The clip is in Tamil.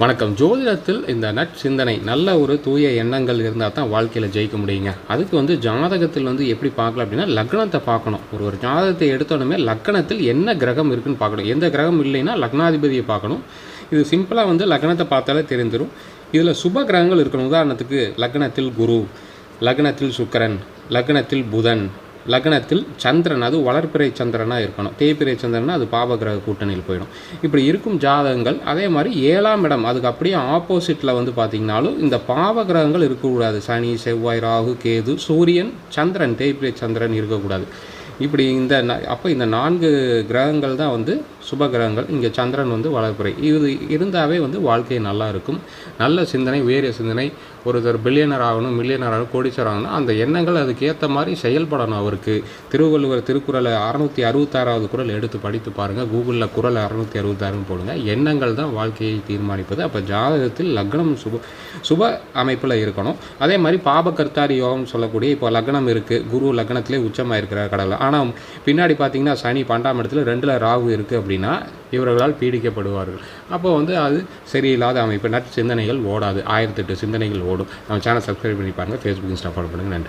வணக்கம். ஜோதிடத்தில் இந்த நற்சிந்தனை நல்ல ஒரு தூய எண்ணங்கள் இருந்தால் தான் வாழ்க்கையில் ஜெயிக்க முடியுங்க. அதுக்கு ஜாதகத்தில் எப்படி பார்க்கலாம் அப்படின்னா லக்னத்தை பார்க்கணும். ஒரு ஜாதகத்தை எடுத்தோடனே லக்னத்தில் என்ன கிரகம் இருக்குன்னு பார்க்கணும். எந்த கிரகம் இல்லைன்னா லக்னாதிபதியை பார்க்கணும். இது சிம்பிளாக லக்னத்தை பார்த்தாலே தெரிந்துடும். இதில் சுப கிரகங்கள் இருக்கணும். உதாரணத்துக்கு லக்னத்தில் குரு, லக்னத்தில் சுக்கிரன், லக்னத்தில் புதன், லக்னத்தில் சந்திரன், அது வளர்ப்பிறை சந்திரனாக இருக்கணும். தேய்பிறை சந்திரனா அது பாவகிரக கூட்டணியில் போயிடும். இப்படி இருக்கும் ஜாதகங்கள். அதே மாதிரி 7ஆம் இடம் அதுக்கு அப்படியே ஆப்போசிட்டில் பார்த்திங்கனாலும் இந்த பாவகிரகங்கள் இருக்கக்கூடாது. சனி, செவ்வாய், ராகு, கேது, சூரியன், சந்திரன், தேய்பிறை சந்திரன் இருக்கக்கூடாது. இப்படி அப்போ இந்த 4 கிரகங்கள் தான் சுப கிரகங்கள். இங்கே சந்திரன் வளர்ப்பிறை. இது இருந்தாவே வாழ்க்கை நல்லா இருக்கும். நல்ல சிந்தனை, வேறு சிந்தனை. ஒருத்தர் பில்லியனர் ஆகணும், மில்லியனர் ஆகணும், கோடீஸ்வரர் ஆகணும், அந்த எண்ணங்கள் அதுக்கு ஏற்ற மாதிரி செயல்படணும். அவருக்கு திருவள்ளுவர் திருக்குறளை 666வது குறள் எடுத்து படித்து பாருங்கள். கூகுளில் குறள் 666ன்னு போடுங்க. எண்ணங்கள் தான் வாழ்க்கையை தீர்மானிப்பது. அப்போ ஜாதகத்தில் லக்னம் சுப அமைப்பில் இருக்கணும். அதே மாதிரி பாபகர்த்தாரி யோகம் சொல்லக்கூடிய இப்போ லக்னம் இருக்குது, குரு லக்னத்திலே உச்சமாக இருக்கிற கடவுள். ஆனால் பின்னாடி பார்த்தீங்கன்னா சனி 12ஆம் இடத்துல 2ல் ராகு இருக்குது அப்படின்னா இவர்களால் பீடிக்கப்படுவார்கள். அப்போ அது சரியில்லாத அமைப்பு. சிந்தனைகள் ஓடாது. 1008 சிந்தனைகள் ஓடும். நம்ம சேனல் சப்ஸ்கிரைப் பண்ணி பாருங்கள். ஃபேஸ்புக், இன்ஸ்டா ஃபாலோ பண்ணுங்கள். நன்றி.